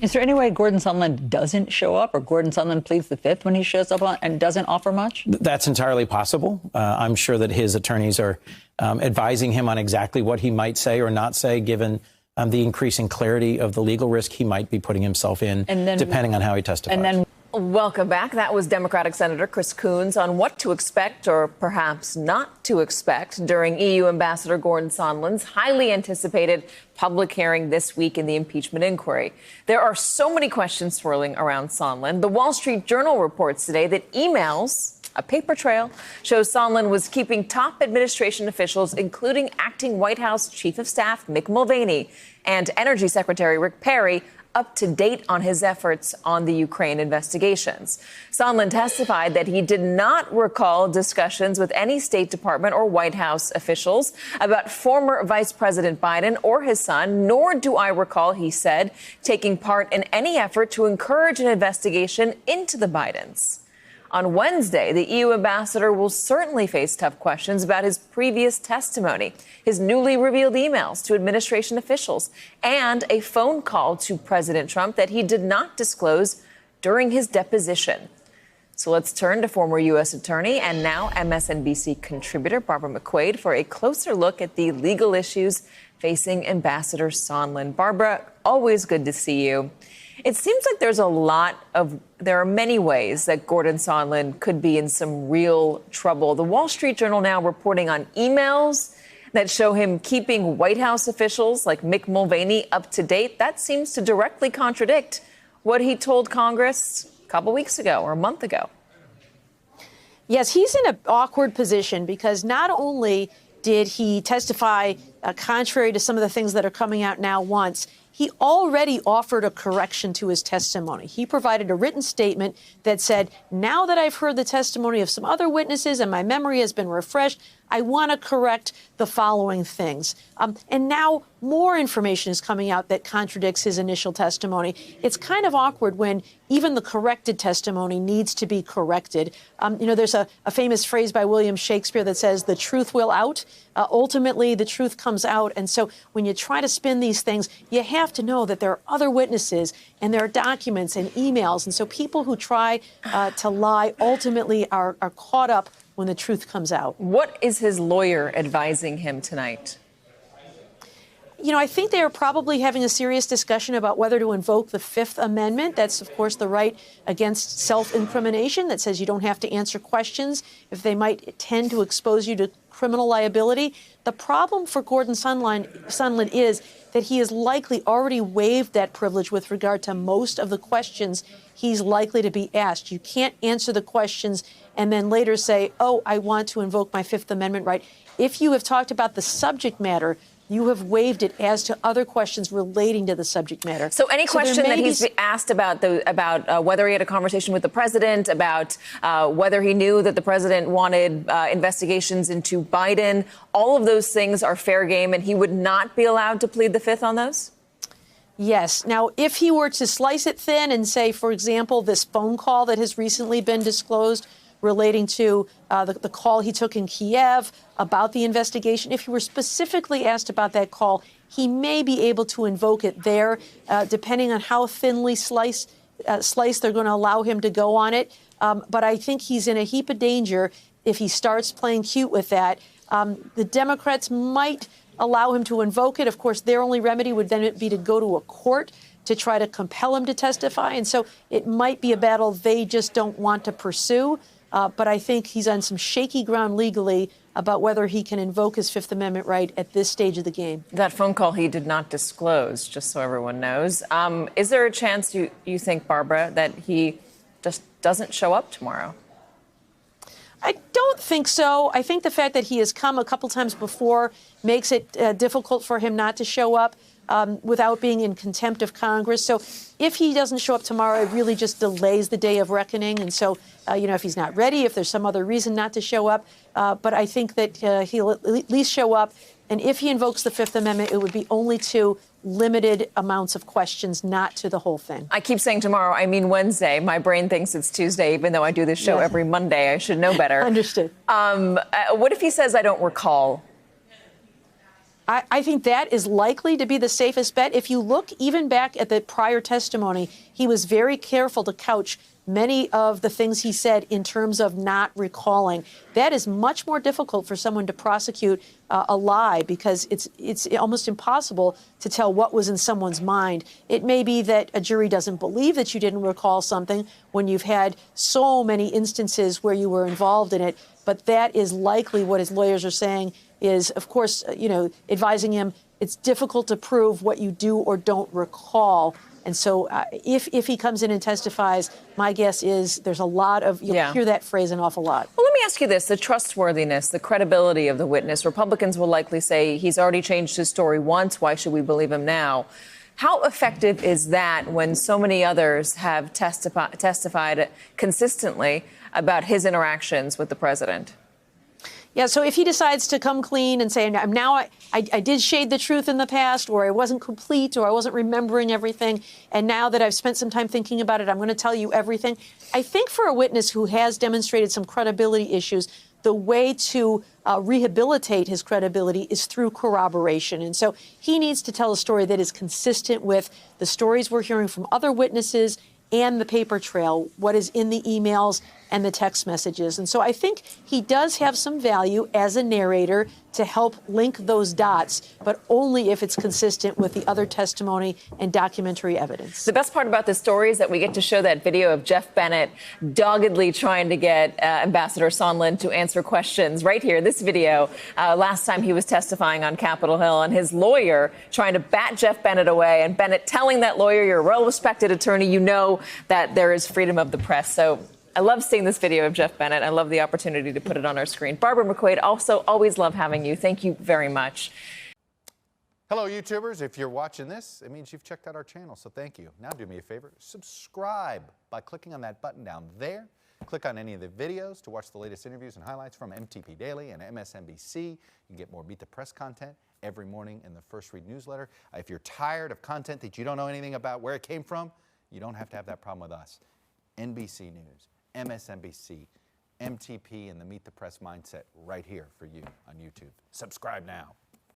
Is there any way Gordon Sondland doesn't show up, or Gordon Sondland pleads the fifth when he shows up and doesn't offer much? That's entirely possible. I'm sure that his attorneys are advising him on exactly what he might say or not say, given the increasing clarity of the legal risk he might be putting himself in, depending on how he testifies. Welcome back. That was Democratic Senator Chris Coons on what to expect or perhaps not to expect during EU Ambassador Gordon Sondland's highly anticipated public hearing this week in the impeachment inquiry. There are so many questions swirling around Sondland. The Wall Street Journal reports today that emails, a paper trail, shows Sondland was keeping top administration officials, including acting White House Chief of Staff Mick Mulvaney and Energy Secretary Rick Perry, up to date on his efforts on the Ukraine investigations. Sondland testified that he did not recall discussions with any State Department or White House officials about former Vice President Biden or his son, nor do I recall, he said, taking part in any effort to encourage an investigation into the Bidens. On Wednesday, the EU ambassador will certainly face tough questions about his previous testimony, his newly revealed emails to administration officials, and a phone call to President Trump that he did not disclose during his deposition. So let's turn to former U.S. Attorney and now MSNBC contributor Barbara McQuade for a closer look at the legal issues facing Ambassador Sondland. Barbara, always good to see you. It seems like there are many ways that Gordon Sondland could be in some real trouble. The Wall Street Journal now reporting on emails that show him keeping White House officials like Mick Mulvaney up to date. That seems to directly contradict what he told Congress a couple weeks ago or a month ago. Yes, he's in an awkward position because not only did he testify contrary to some of the things that are coming out now once, he already offered a correction to his testimony. He provided a written statement that said, now that I've heard the testimony of some other witnesses and my memory has been refreshed, I want to correct the following things. And now more information is coming out that contradicts his initial testimony. It's kind of awkward when even the corrected testimony needs to be corrected. There's a famous phrase by William Shakespeare that says, the truth will out. Ultimately, the truth comes out. And so when you try to spin these things, you have to know that there are other witnesses and there are documents and emails. And so people who try to lie ultimately are caught up when the truth comes out. What is his lawyer advising him tonight? I think they are probably having a serious discussion about whether to invoke the Fifth Amendment. That's, of course, the right against self-incrimination that says you don't have to answer questions if they might tend to expose you to criminal liability. The problem for Gordon Sondland is that he has likely already waived that privilege with regard to most of the questions he's likely to be asked. You can't answer the questions and then later say, oh, I want to invoke my Fifth Amendment right. If you have talked about the subject matter, you have waived it as to other questions relating to the subject matter. So any question that he's asked about whether he had a conversation with the president, about whether he knew that the president wanted investigations into Biden, all of those things are fair game, and he would not be allowed to plead the Fifth on those? Yes. Now, if he were to slice it thin and say, for example, this phone call that has recently been disclosed relating to the call he took in Kiev about the investigation, if he were specifically asked about that call, he may be able to invoke it there, depending on how thinly sliced they're going to allow him to go on it. But I think he's in a heap of danger if he starts playing cute with that. The Democrats might allow him to invoke it. Of course, their only remedy would then be to go to a court to try to compel him to testify. And so it might be a battle they just don't want to pursue. But I think he's on some shaky ground legally about whether he can invoke his Fifth Amendment right at this stage of the game. That phone call he did not disclose, just so everyone knows. Is there a chance, you think, Barbara, that he just doesn't show up tomorrow? I don't think so. I think the fact that he has come a couple times before makes it difficult for him not to show up without being in contempt of Congress. So if he doesn't show up tomorrow, it really just delays the day of reckoning. And so, if he's not ready, if there's some other reason not to show up. But I think that he'll at least show up. And if he invokes the Fifth Amendment, it would be only to limited amounts of questions, not to the whole thing. I keep saying tomorrow, I mean Wednesday. My brain thinks it's Tuesday, even though I do this show every Monday. I should know better. Understood. What if he says, I don't recall? I think that is likely to be the safest bet. If you look even back at the prior testimony, he was very careful to couch many of the things he said in terms of not recalling. That is much more difficult for someone to prosecute a lie, because it's almost impossible to tell what was in someone's mind. It may be that a jury doesn't believe that you didn't recall something when you've had so many instances where you were involved in it, but that is likely what his lawyers are saying is, of course, advising him it's difficult to prove what you do or don't recall. And so if he comes in and testifies, my guess is there's a lot of, you'll hear that phrase an awful lot. Well, let me ask you this, the trustworthiness, the credibility of the witness. Republicans will likely say he's already changed his story once. Why should we believe him now? How effective is that when so many others have testified consistently about his interactions with the president? Yeah, so if he decides to come clean and say, now I did shade the truth in the past, or I wasn't complete, or I wasn't remembering everything, and now that I've spent some time thinking about it, I'm going to tell you everything. I think for a witness who has demonstrated some credibility issues, the way to rehabilitate his credibility is through corroboration. And so he needs to tell a story that is consistent with the stories we're hearing from other witnesses and the paper trail, what is in the emails and the text messages. And so I think he does have some value as a narrator to help link those dots, but only if it's consistent with the other testimony and documentary evidence. The best part about this story is that we get to show that video of Jeff Bennett doggedly trying to get Ambassador Sondland to answer questions right here. This video, last time he was testifying on Capitol Hill, and his lawyer trying to bat Jeff Bennett away, and Bennett telling that lawyer, you're a well-respected attorney, you know that there is freedom of the press. So I love seeing this video of Jeff Bennett. I love the opportunity to put it on our screen. Barbara McQuade, also always love having you. Thank you very much. Hello, YouTubers. If you're watching this, it means you've checked out our channel, so thank you. Now do me a favor, subscribe by clicking on that button down there. Click on any of the videos to watch the latest interviews and highlights from MTP Daily and MSNBC. You can get more Beat the Press content every morning in the First Read newsletter. If you're tired of content that you don't know anything about where it came from, you don't have to have that problem with us. NBC News, MSNBC, MTP, and the Meet the Press mindset right here for you on YouTube. Subscribe now.